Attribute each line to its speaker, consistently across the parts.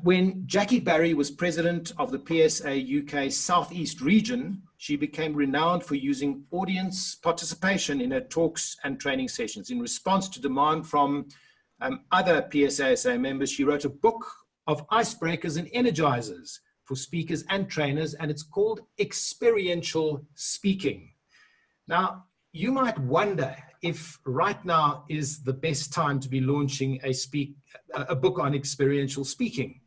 Speaker 1: When Jackie Barry was president of the PSA UK Southeast region, she became renowned for using audience participation in her talks and training sessions. In response to demand from other PSASA members, she wrote a book of icebreakers and energizers for speakers and trainers, and it's called Experiential Speaking. Now, you might wonder if right now is the best time to be launching a book on experiential speaking.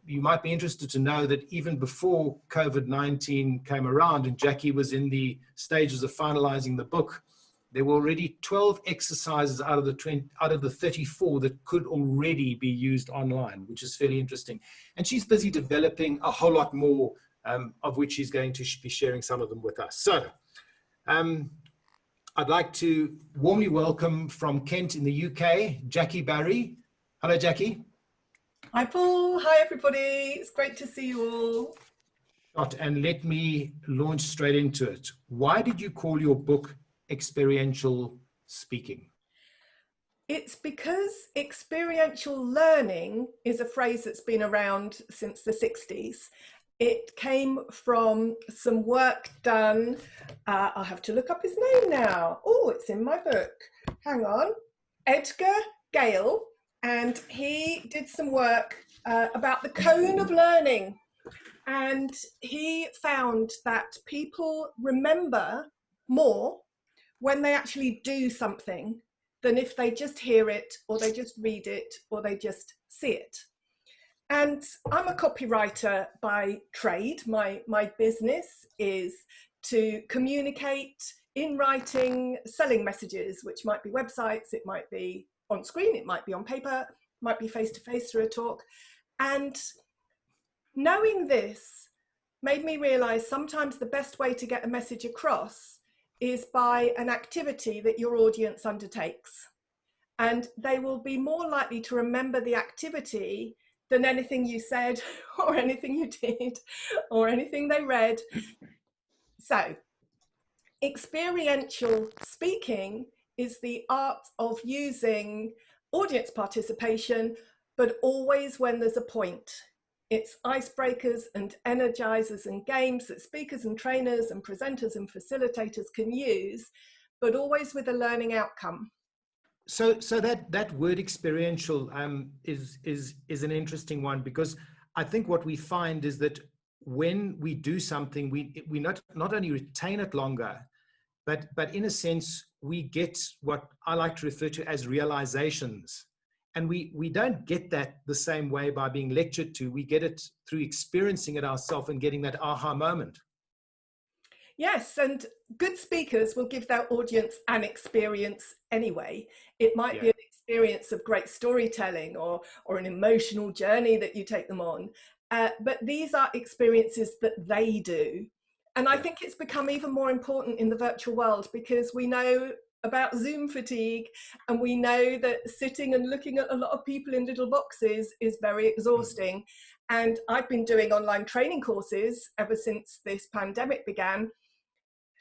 Speaker 1: You might be interested to know that even before COVID-19 came around and Jackie was in the stages of finalizing the book, there were already 12 exercises out of the 34 that could already be used online, which is fairly interesting. And she's busy developing a whole lot more, of which she's going to be sharing some of them with us. So I'd like to warmly welcome from Kent in the UK, Jackie Barry. Hello, Jackie.
Speaker 2: Hi, Paul. Hi, everybody. It's great to see you all.
Speaker 1: And let me launch straight into it. Why did you call your book Experiential Speaking?
Speaker 2: It's because experiential learning is a phrase that's been around since the 60s. It came from some work done. I'll have to look up his name now. Oh, it's in my book. Hang on. Edgar Gale. And he did some work about the cone of learning. And he found that people remember more when they actually do something than if they just hear it, or they just read it, or they just see it. And I'm a copywriter by trade. My business is to communicate in writing, selling messages, which might be websites, it might be on screen, it might be on paper, it might be face-to-face through a talk. And knowing this made me realize sometimes the best way to get a message across is by an activity that your audience undertakes. And they will be more likely to remember the activity than anything you said or anything you did or anything they read. So, experiential speaking is the art of using audience participation, but always when there's a point. It's icebreakers and energizers and games that speakers and trainers and presenters and facilitators can use, but always with a learning outcome.
Speaker 1: So that word experiential is an interesting one, because I think what we find is that when we do something, we not only retain it longer, but in a sense, we get what I like to refer to as realizations. And we don't get that the same way by being lectured to. We get it through experiencing it ourselves and getting that aha moment.
Speaker 2: Yes, and good speakers will give their audience an experience anyway. It might be an experience of great storytelling or an emotional journey that you take them on. But these are experiences that they do. And I think it's become even more important in the virtual world, because we know about Zoom fatigue, and we know that sitting and looking at a lot of people in little boxes is very exhausting. And I've been doing online training courses ever since this pandemic began.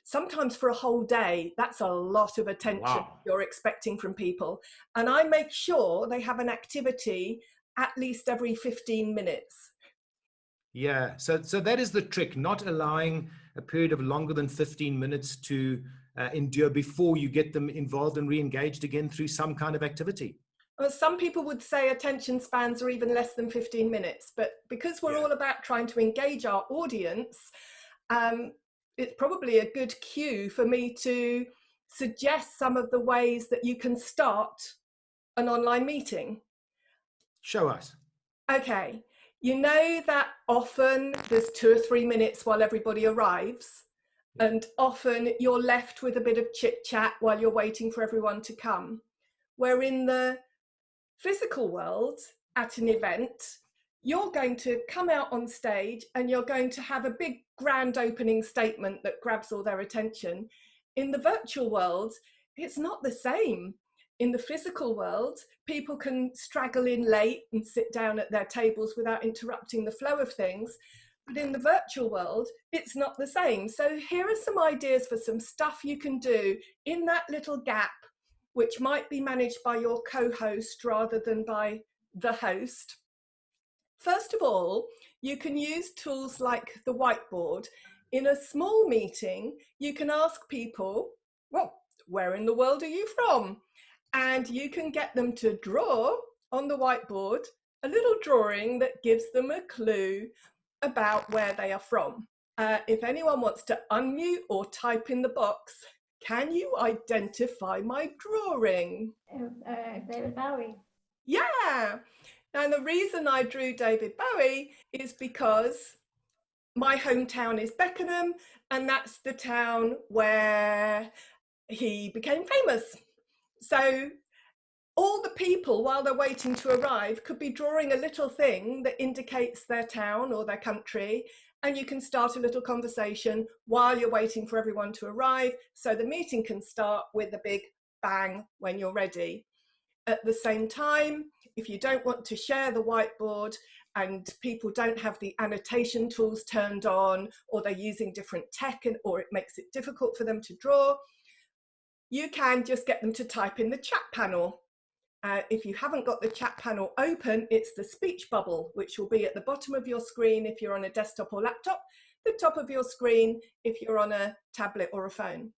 Speaker 2: Sometimes for a whole day, that's a lot of attention you're expecting from people. And I make sure they have an activity at least every 15 minutes.
Speaker 1: Yeah, so that is the trick, not allowing a period of longer than 15 minutes to endure before you get them involved and re-engaged again through some kind of activity.
Speaker 2: Well, some people would say attention spans are even less than 15 minutes, but because we're all about trying to engage our audience, it's probably a good cue for me to suggest some of the ways that you can start an online meeting.
Speaker 1: Show us.
Speaker 2: Okay. You know that often there's 2 or 3 minutes while everybody arrives, and often you're left with a bit of chit chat while you're waiting for everyone to come. Where in the physical world at an event, you're going to come out on stage and you're going to have a big grand opening statement that grabs all their attention. In the virtual world, it's not the same. In the physical world, people can straggle in late and sit down at their tables without interrupting the flow of things. But in the virtual world, it's not the same. So here are some ideas for some stuff you can do in that little gap, which might be managed by your co-host rather than by the host. First of all, you can use tools like the whiteboard. In a small meeting, you can ask people, well, where in the world are you from? And you can get them to draw on the whiteboard a little drawing that gives them a clue about where they are from. If anyone wants to unmute or type in the box, can you identify my drawing?
Speaker 3: David Bowie.
Speaker 2: Yeah. And the reason I drew David Bowie is because my hometown is Beckenham, and that's the town where he became famous. So all the people, while they're waiting to arrive, could be drawing a little thing that indicates their town or their country, and you can start a little conversation while you're waiting for everyone to arrive, so the meeting can start with a big bang when you're ready. At the same time, if you don't want to share the whiteboard and people don't have the annotation tools turned on, or they're using different tech, or it makes it difficult for them to draw, you can just get them to type in the chat panel. If you haven't got the chat panel open, it's the speech bubble, which will be at the bottom of your screen if you're on a desktop or laptop, the top of your screen if you're on a tablet or a phone.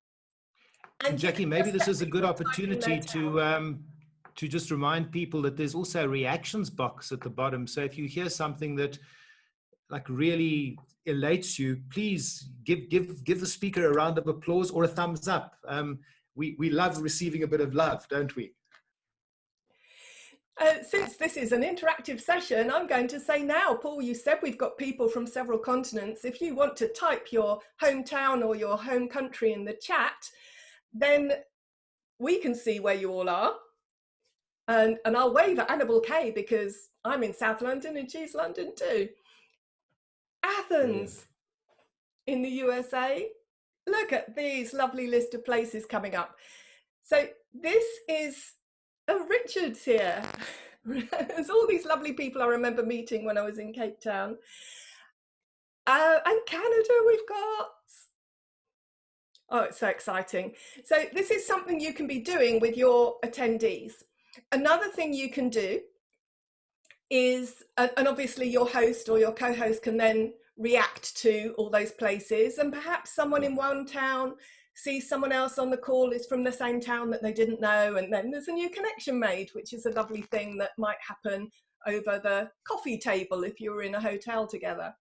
Speaker 1: And Jackie, maybe this is a good opportunity to just remind people that there's also a reactions box at the bottom. So if you hear something that like really elates you, please give the speaker a round of applause or a thumbs up. We love receiving a bit of love, don't we?
Speaker 2: Since this is an interactive session, I'm going to say now, Paul, you said we've got people from several continents. If you want to type your hometown or your home country in the chat, then we can see where you all are. And I'll wave at Annabel K because I'm in South London and she's London too. Athens in the USA. Look at these lovely list of places coming up. So this is Richard's here. There's all these lovely people I remember meeting when I was in Cape Town. And Canada we've got. Oh, it's so exciting. So this is something you can be doing with your attendees. Another thing you can do is, and obviously your host or your co-host can then react to all those places, and perhaps someone in one town sees someone else on the call is from the same town that they didn't know, and then there's a new connection made, which is a lovely thing that might happen over the coffee table if you were in a hotel together.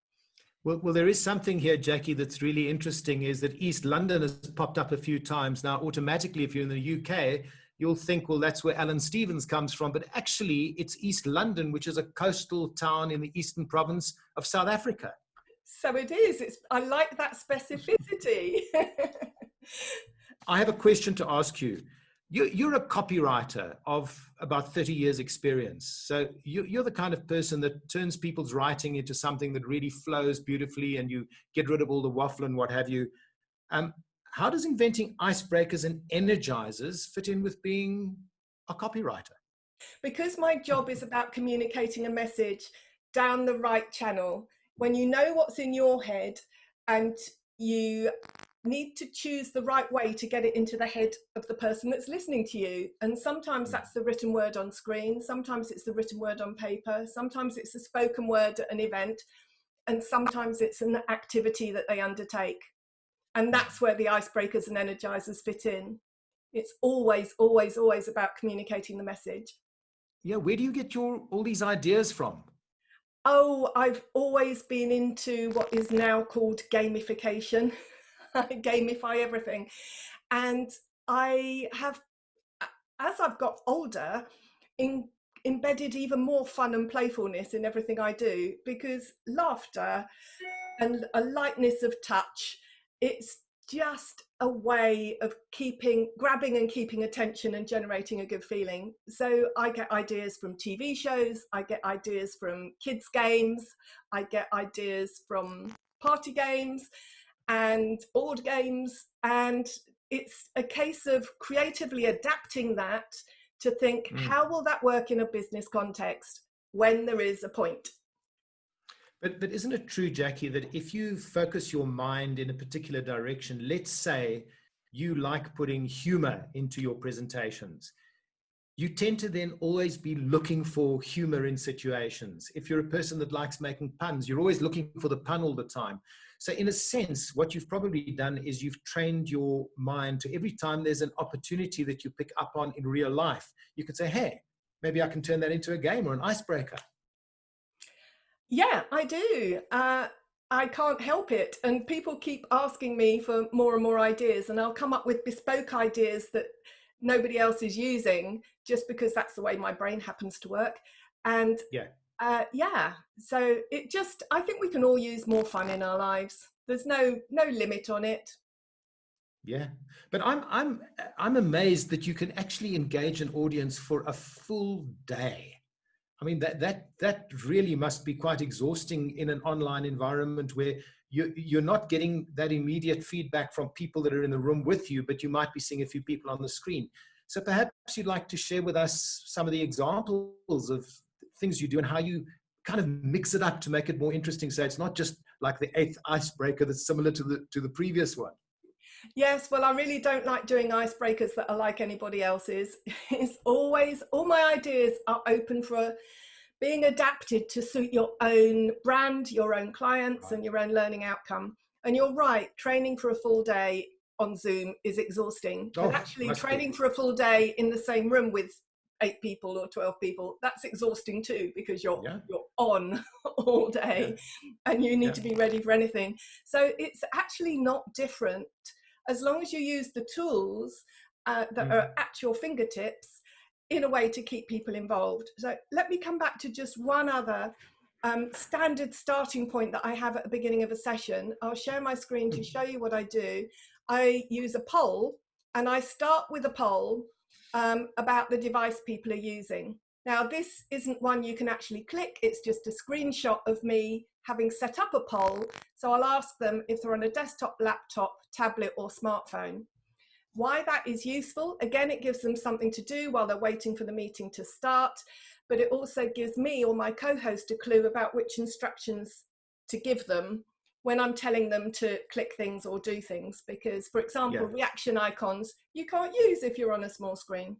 Speaker 1: Well, there is something here, Jackie, that's really interesting, is that East London has popped up a few times. Now, automatically, if you're in the UK, you'll think, well, that's where Alan Stevens comes from. But actually, it's East London, which is a coastal town in the eastern province of South Africa.
Speaker 2: So it is. I like that specificity.
Speaker 1: I have a question to ask you. You're a copywriter of about 30 years experience. So you're the kind of person that turns people's writing into something that really flows beautifully, and you get rid of all the waffle and what have you. How does inventing icebreakers and energizers fit in with being a copywriter?
Speaker 2: Because my job is about communicating a message down the right channel, when you know what's in your head and you need to choose the right way to get it into the head of the person that's listening to you. And sometimes that's the written word on screen, sometimes it's the written word on paper, sometimes it's the spoken word at an event, and sometimes it's an activity that they undertake. And that's where the icebreakers and energizers fit in. It's always, always, always about communicating the message.
Speaker 1: Yeah, where do you get all these ideas from?
Speaker 2: Oh, I've always been into what is now called gamification. I gamify everything. And I have, as I've got older, embedded even more fun and playfulness in everything I do, because laughter and a lightness of touch, it's just a way of grabbing and keeping attention and generating a good feeling. So I get ideas from TV shows, I get ideas from kids' games, I get ideas from party games and board games. And it's a case of creatively adapting that to think, how will that work in a business context when there is a point?
Speaker 1: But isn't it true, Jackie, that if you focus your mind in a particular direction, let's say you like putting humor into your presentations, you tend to then always be looking for humor in situations. If you're a person that likes making puns, you're always looking for the pun all the time. So in a sense, what you've probably done is you've trained your mind to every time there's an opportunity that you pick up on in real life, you can say, hey, maybe I can turn that into a game or an icebreaker.
Speaker 2: Yeah, I do. I can't help it. And people keep asking me for more and more ideas, and I'll come up with bespoke ideas that nobody else is using just because that's the way my brain happens to work. And so it just, I think we can all use more fun in our lives. There's no limit on it.
Speaker 1: Yeah, but I'm amazed that you can actually engage an audience for a full day. I mean, that really must be quite exhausting in an online environment where you're not getting that immediate feedback from people that are in the room with you, but you might be seeing a few people on the screen. So perhaps you'd like to share with us some of the examples of things you do and how you kind of mix it up to make it more interesting. So it's not just like the 8th icebreaker that's similar to the previous one.
Speaker 2: Yes, well, I really don't like doing icebreakers that are like anybody else's. It's always, all my ideas are open for being adapted to suit your own brand, your own clients, and your own learning outcome. And you're right, training for a full day on Zoom is exhausting. But actually training for a full day in the same room with 8 people or 12 people, that's exhausting too, because you're on all day and you need to be ready for anything. So it's actually not different. As long as you use the tools that are at your fingertips in a way to keep people involved. So let me come back to just one other standard starting point that I have at the beginning of a session. I'll share my screen to show you what I do. I use a poll, and I start with a poll about the device people are using. Now, this isn't one you can actually click. It's just a screenshot of me having set up a poll. So I'll ask them if they're on a desktop, laptop, tablet, or smartphone. Why that is useful, again, it gives them something to do while they're waiting for the meeting to start, but it also gives me or my co-host a clue about which instructions to give them when I'm telling them to click things or do things. Because, for example, reaction icons, you can't use if you're on a small screen,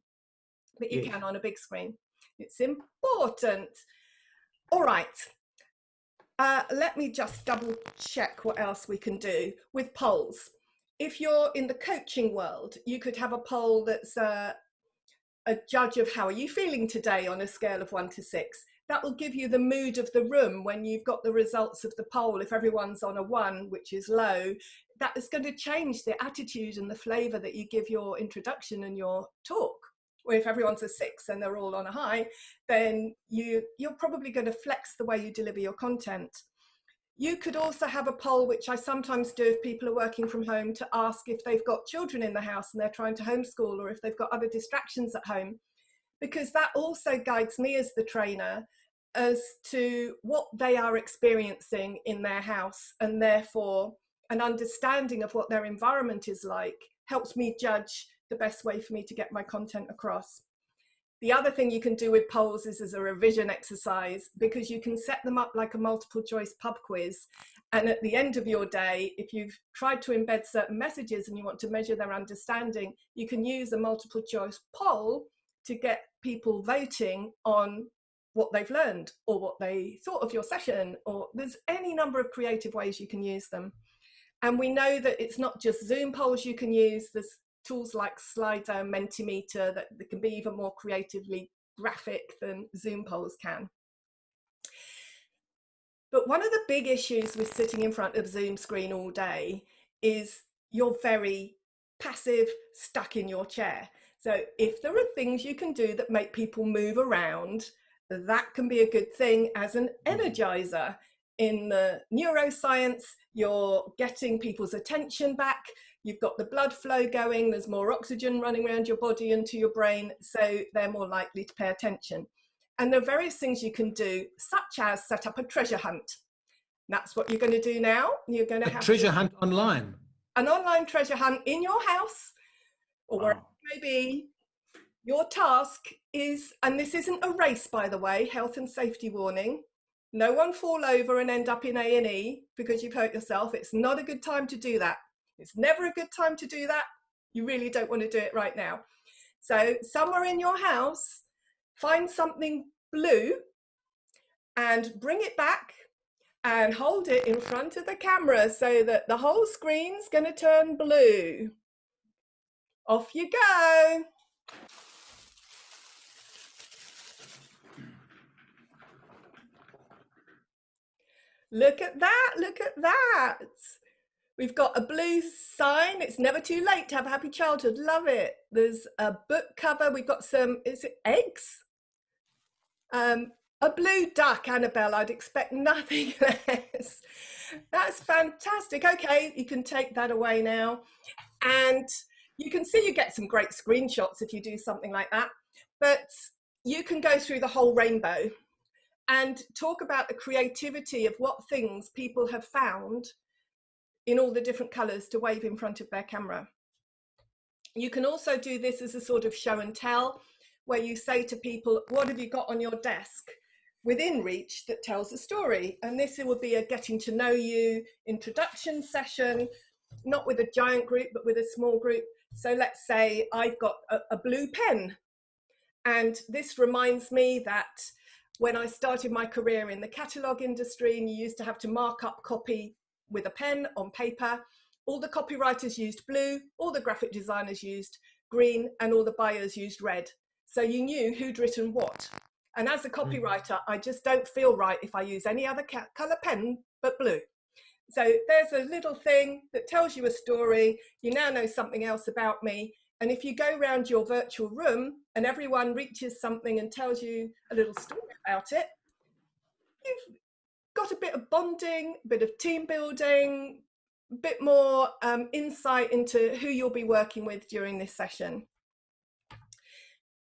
Speaker 2: but you can on a big screen. It's important. All right. Let me just double check what else we can do with polls. If you're in the coaching world, you could have a poll that's a judge of how are you feeling today on a scale of 1 to 6. That will give you the mood of the room when you've got the results of the poll. If everyone's on a 1, which is low, that is going to change the attitude and the flavor that you give your introduction and your talk. Or if everyone's a 6 and they're all on a high, then you're probably going to flex the way you deliver your content. You could also have a poll, which I sometimes do if people are working from home, to ask if they've got children in the house and they're trying to homeschool, or if they've got other distractions at home, because that also guides me as the trainer as to what they are experiencing in their house, and therefore an understanding of what their environment is like helps me judge the best way for me to get my content across. The other thing you can do with polls is as a revision exercise, because you can set them up like a multiple choice pub quiz. And at the end of your day, if you've tried to embed certain messages and you want to measure their understanding, you can use a multiple choice poll to get people voting on what they've learned or what they thought of your session, or there's any number of creative ways you can use them. And we know that it's not just Zoom polls you can use. There's tools like Slido, Mentimeter that can be even more creatively graphic than Zoom polls can. But one of the big issues with sitting in front of Zoom screen all day is you're very passive, stuck in your chair. So if there are things you can do that make people move around, that can be a good thing as an energizer. In the neuroscience, you're getting people's attention back. You've got the blood flow going, there's more oxygen running around your body and to your brain, so they're more likely to pay attention. And there are various things you can do, such as set up a treasure hunt. That's what you're going to do now. You're going to have a
Speaker 1: treasure hunt online.
Speaker 2: An online treasure hunt in your house, or wherever it may be. Your task is, and this isn't a race, by the way, health and safety warning. No one fall over and end up in A&E because you've hurt yourself. It's not a good time to do that. It's never a good time to do that. You really don't want to do it right now. So somewhere in your house, find something blue and bring it back and hold it in front of the camera so that the whole screen's going to turn blue. Off you go. Look at that, look at that. We've got a blue sign. It's never too late to have a happy childhood. Love it. There's a book cover. We've got some, is it eggs? A blue duck, Annabelle. I'd expect nothing less. That's fantastic. Okay, you can take that away now. And you can see you get some great screenshots if you do something like that. But you can go through the whole rainbow and talk about the creativity of what things people have found in all the different colours to wave in front of their camera. You can also do this as a sort of show and tell, where you say to people, what have you got on your desk within reach that tells a story? And this will be a getting to know you introduction session, not with a giant group, but with a small group. So let's say I've got a blue pen. And this reminds me that when I started my career in the catalogue industry, and you used to have to mark up copy with a pen on paper, all the copywriters used blue, all the graphic designers used green, and all the buyers used red. So you knew who'd written what. And as a copywriter, I just don't feel right if I use any other colour pen but blue. So there's a little thing that tells you a story. You now know something else about me. And if you go around your virtual room and everyone reaches something and tells you a little story about it, you've got a bit of bonding, a bit of team building, a bit more insight into who you'll be working with during this session.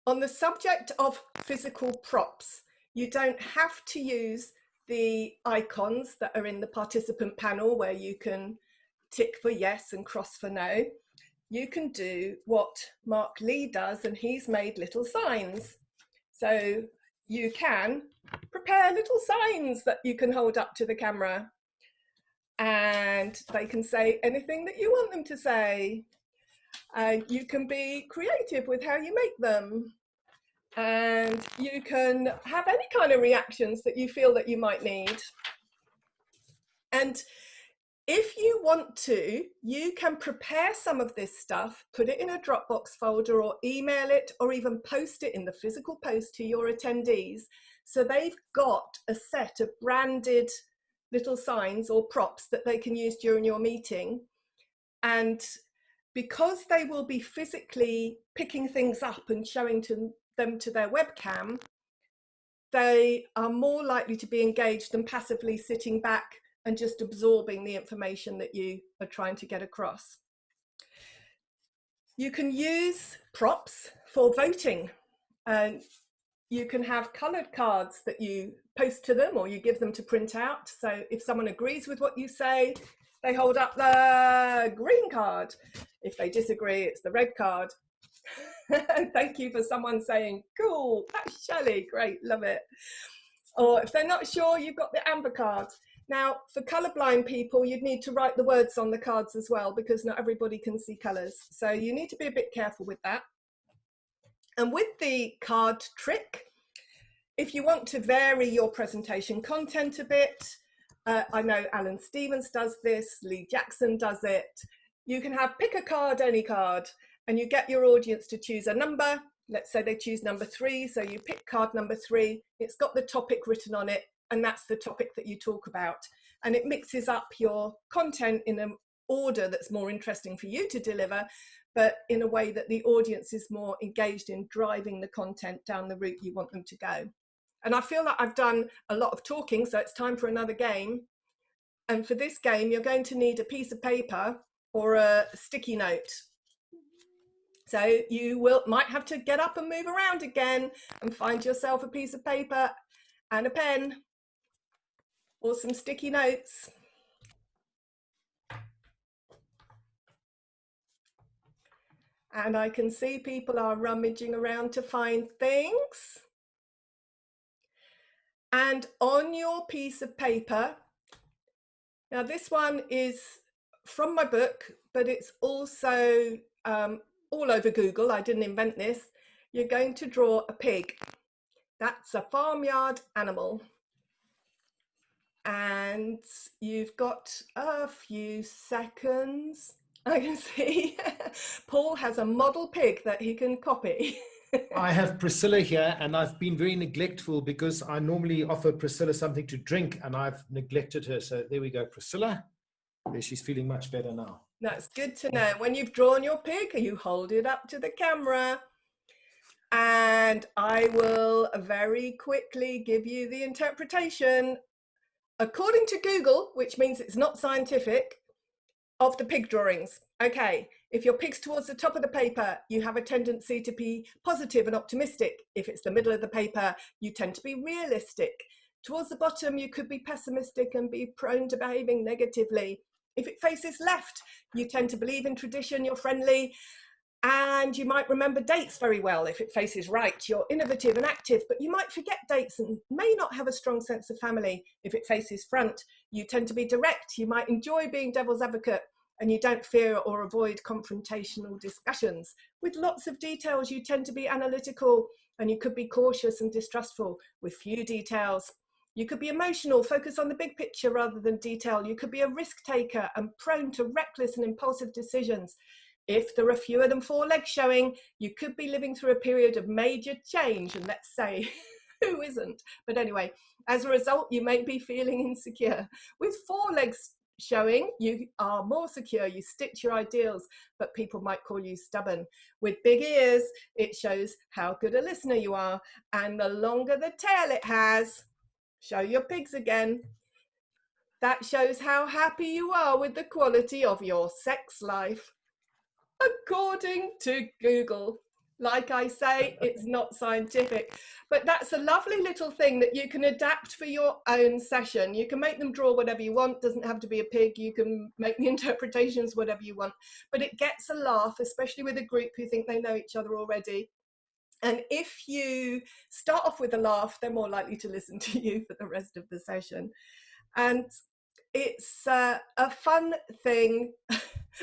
Speaker 2: On the subject of physical props, you don't have to use the icons that are in the participant panel where you can tick for yes and cross for no. You can do what Mark Lee does, and he's made little signs. So you can prepare little signs that you can hold up to the camera, and they can say anything that you want them to say. And you can be creative with how you make them. And you can have any kind of reactions that you feel that you might need. And if you want to, you can prepare some of this stuff, put it in a Dropbox folder or email it, or even post it in the physical post to your attendees. So they've got a set of branded little signs or props that they can use during your meeting. And because they will be physically picking things up and showing them to their webcam, they are more likely to be engaged than passively sitting back and just absorbing the information that you are trying to get across. You can use props for voting. And you can have coloured cards that you post to them or you give them to print out. So if someone agrees with what you say, they hold up the green card. If they disagree, it's the red card. Thank you for someone saying, cool, that's Shelley, great, love it. Or if they're not sure, you've got the amber card. Now, for colourblind people, you'd need to write the words on the cards as well, because not everybody can see colours. So you need to be a bit careful with that. And with the card trick, if you want to vary your presentation content a bit, I know Alan Stevens does this, Lee Jackson does it. You can have pick a card, any card, and you get your audience to choose a number. Let's say they choose number 3. So you pick card number 3. It's got the topic written on it, and that's the topic that you talk about. And it mixes up your content in an order that's more interesting for you to deliver, but in a way that the audience is more engaged in driving the content down the route you want them to go. And I feel like I've done a lot of talking, so it's time for another game. And for this game, you're going to need a piece of paper or a sticky note. So you might have to get up and move around again and find yourself a piece of paper and a pen or some sticky notes. And I can see people are rummaging around to find things. And on your piece of paper, now this one is from my book, but it's also all over Google, I didn't invent this, you're going to draw a pig. That's a farmyard animal. And you've got a few seconds. I can see Paul has a model pig that he can copy.
Speaker 1: I have Priscilla here, and I've been very neglectful because I normally offer Priscilla something to drink, and I've neglected her. So there we go, Priscilla. There, she's feeling much better now.
Speaker 2: That's good to know. When you've drawn your pig, you hold it up to the camera. And I will very quickly give you the interpretation, according to Google, which means it's not scientific, of the pig drawings. Okay, if your pig's towards the top of the paper, you have a tendency to be positive and optimistic. If it's the middle of the paper, you tend to be realistic. Towards the bottom, you could be pessimistic and be prone to behaving negatively. If it faces left, you tend to believe in tradition, you're friendly, and you might remember dates very well. If it faces right, you're innovative and active, but you might forget dates and may not have a strong sense of family. If it faces front, you tend to be direct. You might enjoy being devil's advocate, and you don't fear or avoid confrontational discussions. With lots of details, you tend to be analytical, and you could be cautious and distrustful. With few details, you could be emotional, focus on the big picture rather than detail. You could be a risk taker and prone to reckless and impulsive decisions. If there are fewer than 4 legs showing, you could be living through a period of major change, and let's say, who isn't? But anyway, as a result, you may be feeling insecure. With 4 legs showing, you are more secure, you stick to your ideals, but people might call you stubborn. With big ears, it shows how good a listener you are, and the longer the tail it has, show your pigs again, that shows how happy you are with the quality of your sex life. According to Google. Like I say, it's not scientific, but that's a lovely little thing that you can adapt for your own session. You can make them draw whatever you want, doesn't have to be a pig, you can make the interpretations whatever you want, but it gets a laugh, especially with a group who think they know each other already. And if you start off with a laugh, they're more likely to listen to you for the rest of the session. And it's a fun thing.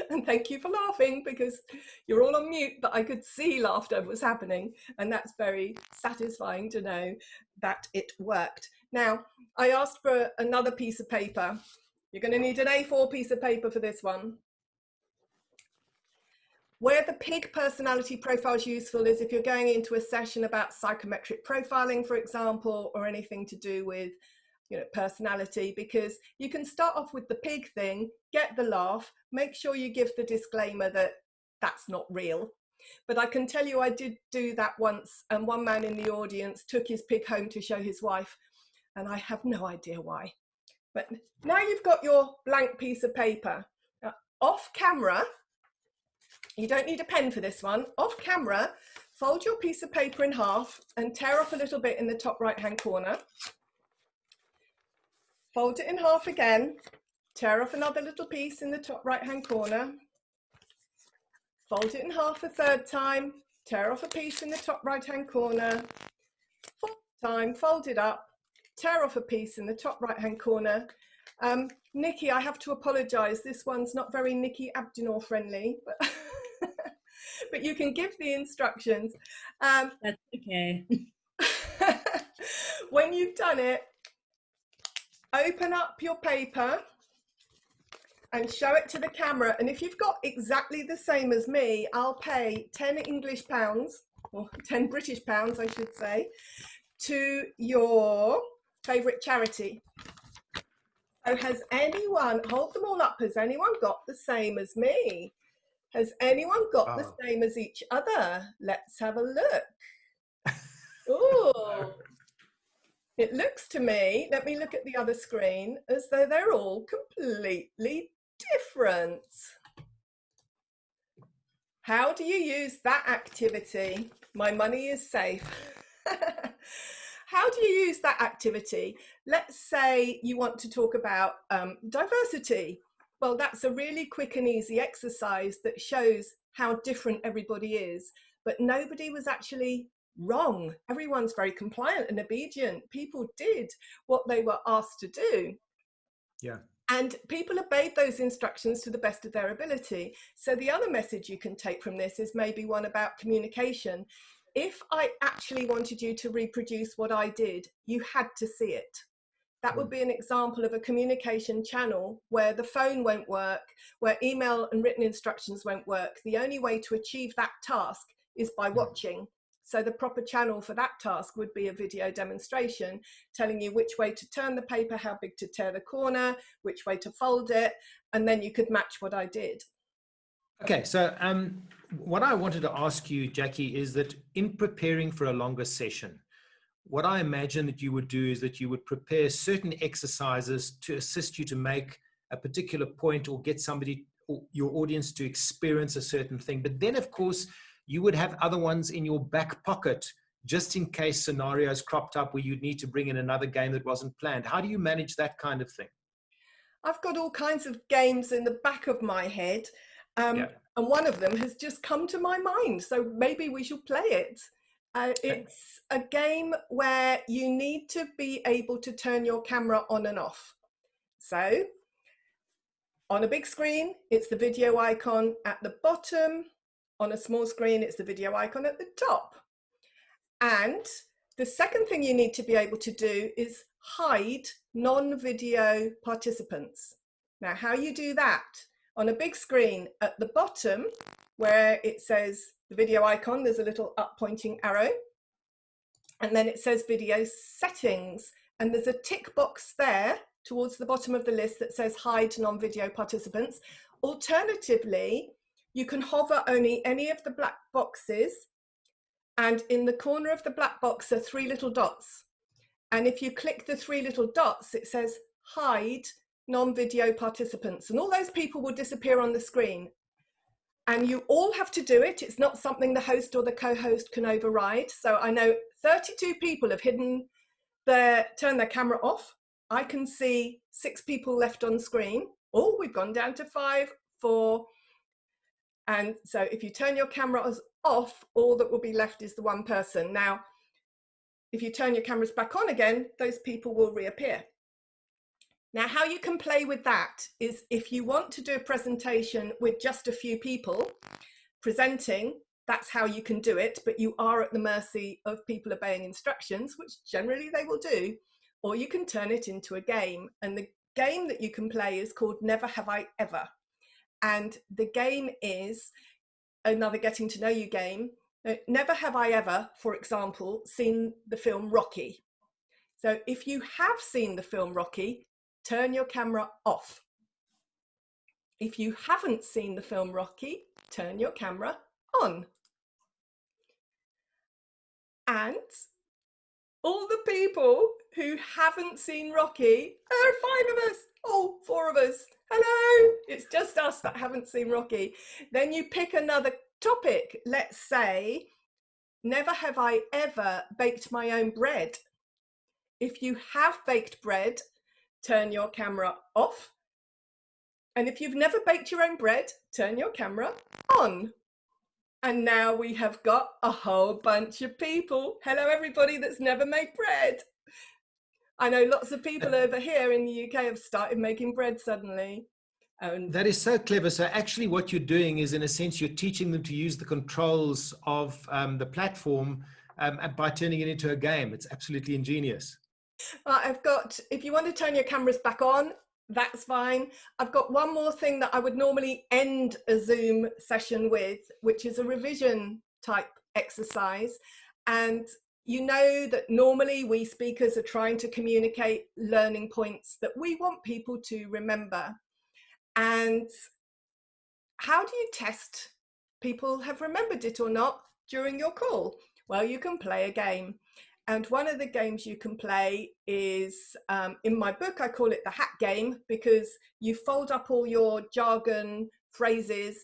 Speaker 2: And thank you for laughing, because you're all on mute, but I could see laughter was happening. And that's very satisfying to know that it worked. Now, I asked for another piece of paper. You're going to need an A4 piece of paper for this one. Where the pig personality profile is useful is if you're going into a session about psychometric profiling, for example, or anything to do with personality, because you can start off with the pig thing, get the laugh, make sure you give the disclaimer that that's not real. But I can tell you I did do that once, and one man in the audience took his pig home to show his wife, and I have no idea why. But now you've got your blank piece of paper. Now, off camera, you don't need a pen for this one, off camera, fold your piece of paper in half and tear off a little bit in the top right hand corner. Fold it in half again, tear off another little piece in the top right hand corner, fold it in half a third time, tear off a piece in the top right hand corner, fourth time, fold it up, tear off a piece in the top right hand corner. Nikki, I have to apologise, this one's not very Nikki Abdinor friendly, but, but you can give the instructions.
Speaker 4: That's okay.
Speaker 2: When you've done it, open up your paper and show it to the camera. And if you've got exactly the same as me, I'll pay 10 English pounds, or 10 British pounds, I should say, to your favourite charity. So has anyone, hold them all up, has anyone got the same as me? Has anyone got the same as each other? Let's have a look. Oh. It looks to me, let me look at the other screen, as though they're all completely different. How do you use that activity? My money is safe. How do you use that activity? Let's say you want to talk about diversity. Well, that's a really quick and easy exercise that shows how different everybody is, but nobody was actually wrong. Everyone's very compliant and obedient. People did what they were asked to do.
Speaker 1: Yeah.
Speaker 2: And people obeyed those instructions to the best of their ability. So the other message you can take from this is maybe one about communication. If I actually wanted you to reproduce what I did, you had to see it. That would be an example of a communication channel where the phone won't work, where email and written instructions won't work. The only way to achieve that task is by watching. So the proper channel for that task would be a video demonstration telling you which way to turn the paper, how big to tear the corner, which way to fold it, and then you could match what I did.
Speaker 1: Okay, so what I wanted to ask you, Jackie, is that in preparing for a longer session, what I imagine that you would do is that you would prepare certain exercises to assist you to make a particular point or get somebody or your audience to experience a certain thing. But then, of course, you would have other ones in your back pocket just in case scenarios cropped up where you'd need to bring in another game that wasn't planned. How do you manage that kind of thing?
Speaker 2: I've got all kinds of games in the back of my head, and one of them has just come to my mind, so maybe we should play it. It's a game where you need to be able to turn your camera on and off. So on a big screen, it's the video icon at the bottom. On a small screen, it's the video icon at the top. And the second thing you need to be able to do is hide non-video participants. Now, how you do that? On a big screen at the bottom, where it says the video icon, there's a little up pointing arrow. And then it says video settings. And there's a tick box there towards the bottom of the list that says hide non-video participants. Alternatively, you can hover only any of the black boxes, and in the corner of the black box are 3 little dots. And if you click the 3 little dots, it says hide non-video participants, and all those people will disappear on the screen. And you all have to do it. It's not something the host or the co-host can override. So I know 32 people have turned their camera off. I can see 6 people left on screen. Oh, we've gone down to 5, 4. And so if you turn your cameras off, all that will be left is the one person. Now, if you turn your cameras back on again, those people will reappear. Now, how you can play with that is if you want to do a presentation with just a few people presenting, that's how you can do it, but you are at the mercy of people obeying instructions, which generally they will do, or you can turn it into a game. And the game that you can play is called Never Have I Ever. And the game is another getting to know you game. Never have I ever, for example, seen the film Rocky. So if you have seen the film Rocky, turn your camera off. If you haven't seen the film Rocky, turn your camera on. And all the people who haven't seen Rocky, there are 5 of us, oh, 4 of us, hello, it's just us that haven't seen Rocky. Then you pick another topic. Let's say, never have I ever baked my own bread. If you have baked bread, turn your camera off. And if you've never baked your own bread, turn your camera on. And now we have got a whole bunch of people. Hello, everybody that's never made bread. I know lots of people over here in the UK have started making bread suddenly.
Speaker 1: That is so clever. So actually what you're doing is, in a sense, you're teaching them to use the controls of the platform by turning it into a game. It's absolutely ingenious.
Speaker 2: I've got, if you want to turn your cameras back on, that's fine. I've got one more thing that I would normally end a Zoom session with, which is a revision type exercise. And you know that normally we speakers are trying to communicate learning points that we want people to remember. And how do you test people have remembered it or not during your call? Well, you can play a game. And one of the games you can play is, in my book, I call it the hat game, because you fold up all your jargon phrases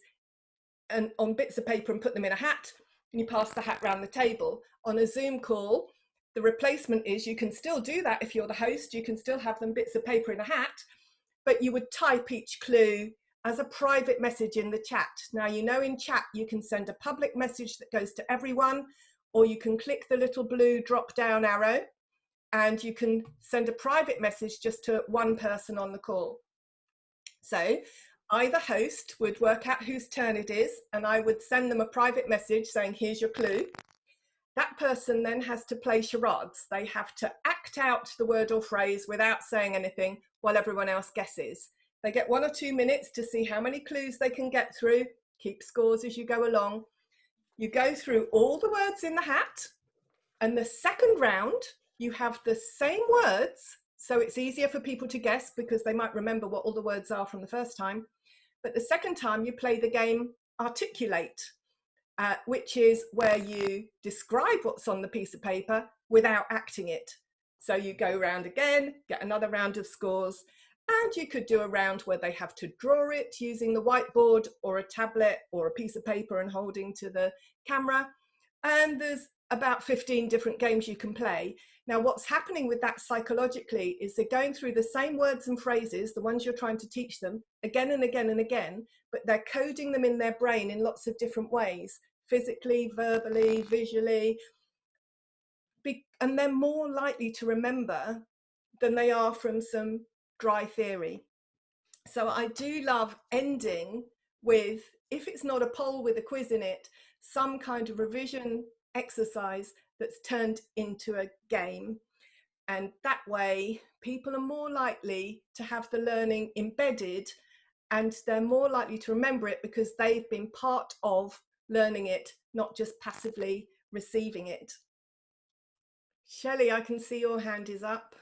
Speaker 2: and on bits of paper and put them in a hat, and you pass the hat around the table. On a Zoom call, the replacement is you can still do that if you're the host, you can still have them bits of paper in a hat, but you would type each clue as a private message in the chat. Now, you know, in chat, you can send a public message that goes to everyone, or you can click the little blue drop down arrow and you can send a private message just to one person on the call. So I, the host, would work out whose turn it is, and I would send them a private message saying, here's your clue. That person then has to play charades. They have to act out the word or phrase without saying anything while everyone else guesses. They get 1 or 2 minutes to see how many clues they can get through, keep scores as you go along. You go through all the words in the hat, and the second round, you have the same words, so it's easier for people to guess because they might remember what all the words are from the first time. But the second time you play the game Articulate, which is where you describe what's on the piece of paper without acting it. So you go round again, get another round of scores, and you could do a round where they have to draw it using the whiteboard or a tablet or a piece of paper and holding to the camera. And there's about 15 different games you can play. Now, what's happening with that psychologically is they're going through the same words and phrases, the ones you're trying to teach them, again and again and again, but they're coding them in their brain in lots of different ways, physically, verbally, visually, and they're more likely to remember than they are from some dry theory. So I do love ending with, if it's not a poll with a quiz in it, some kind of revision exercise that's turned into a game. And that way people are more likely to have the learning embedded, and they're more likely to remember it because they've been part of learning it, not just passively receiving it. Shelley, I can see your hand is up.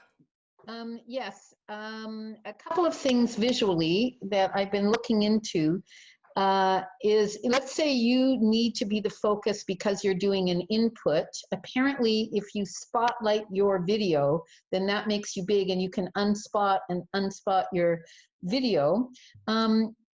Speaker 5: Yes, a couple of things visually that I've been looking into is, let's say you need to be the focus because you're doing an input. Apparently, if you spotlight your video, then that makes you big and you can unspot and unspot your video.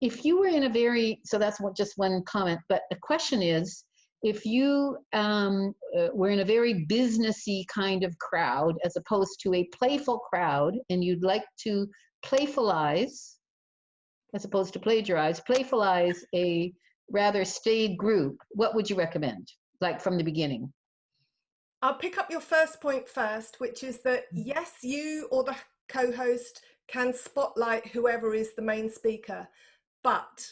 Speaker 5: If you were in a very, so that's just one comment, but the question is, if you were in a very businessy kind of crowd as opposed to a playful crowd, and you'd like to playfullize, as opposed to plagiarize, playfullize a rather staid group, what would you recommend, like from the beginning?
Speaker 2: I'll pick up your first point first, which is that yes, you or the co-host can spotlight whoever is the main speaker, but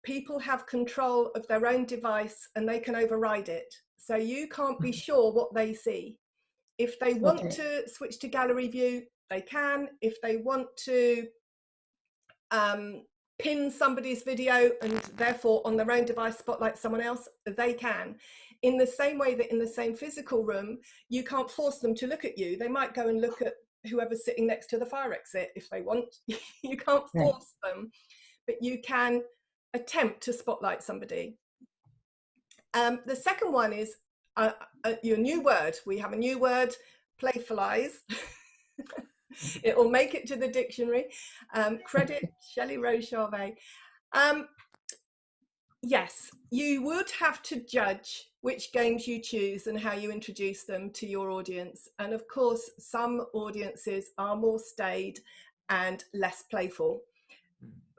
Speaker 2: people have control of their own device and they can override it. So you can't be sure what they see. If they want to switch to gallery view, they can. If they want to pin somebody's video and therefore on their own device spotlight someone else, they can. In the same way that in the same physical room, you can't force them to look at you. They might go and look at whoever's sitting next to the fire exit if they want. You can't force them, but you can attempt to spotlight somebody. The second one is your new word. We have a new word, playfullize. It will make it to the dictionary. Credit Shelley Rose Charvet. Yes, you would have to judge which games you choose and how you introduce them to your audience. And of course, some audiences are more staid and less playful.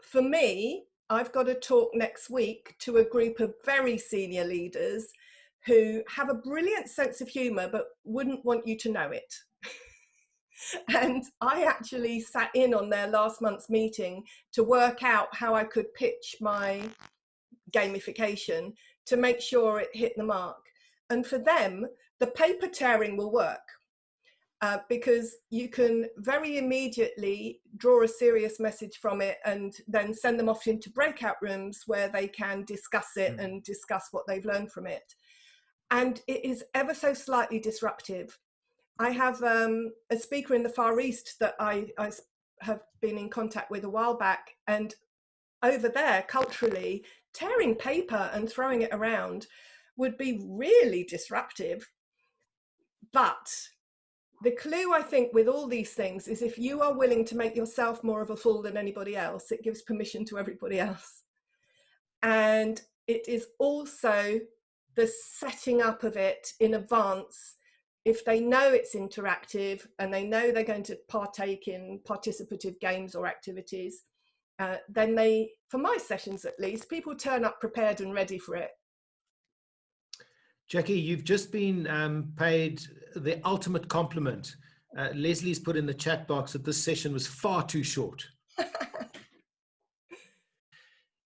Speaker 2: For me, I've got a talk next week to a group of very senior leaders who have a brilliant sense of humour, but wouldn't want you to know it. And I actually sat in on their last month's meeting to work out how I could pitch my gamification to make sure it hit the mark. And for them, the paper tearing will work. Because you can very immediately draw a serious message from it and then send them off into breakout rooms where they can discuss it and discuss what they've learned from it. And it is ever so slightly disruptive. I have a speaker in the Far East that I have been in contact with a while back, and over there, culturally, tearing paper and throwing it around would be really disruptive. But the clue, I think, with all these things is if you are willing to make yourself more of a fool than anybody else, it gives permission to everybody else. And it is also the setting up of it in advance. If they know it's interactive and they know they're going to partake in participative games or activities, then they, for my sessions at least, people turn up prepared and ready for it.
Speaker 1: Jackie, you've just been paid the ultimate compliment. Leslie's put in the chat box that this session was far too short.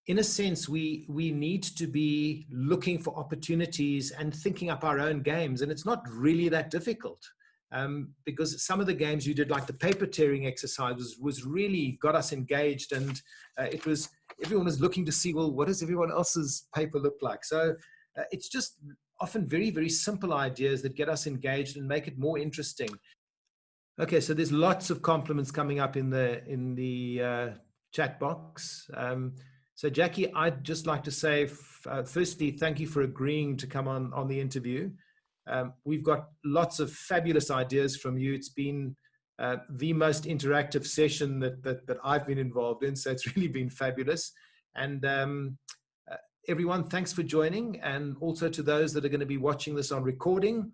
Speaker 1: in a sense, we need to be looking for opportunities and thinking up our own games. And it's not really that difficult, because some of the games you did, like the paper tearing exercise, was really got us engaged. And everyone was looking to see, well, what does everyone else's paper look like? So it's just often very, very simple ideas that get us engaged and make it more interesting. Okay, so there's lots of compliments coming up in the chat box. So Jackie, I'd just like to say, firstly, thank you for agreeing to come on the interview. We've got lots of fabulous ideas from you. It's been the most interactive session that I've been involved in, so it's really been fabulous. And everyone, thanks for joining, and also to those that are going to be watching this on recording.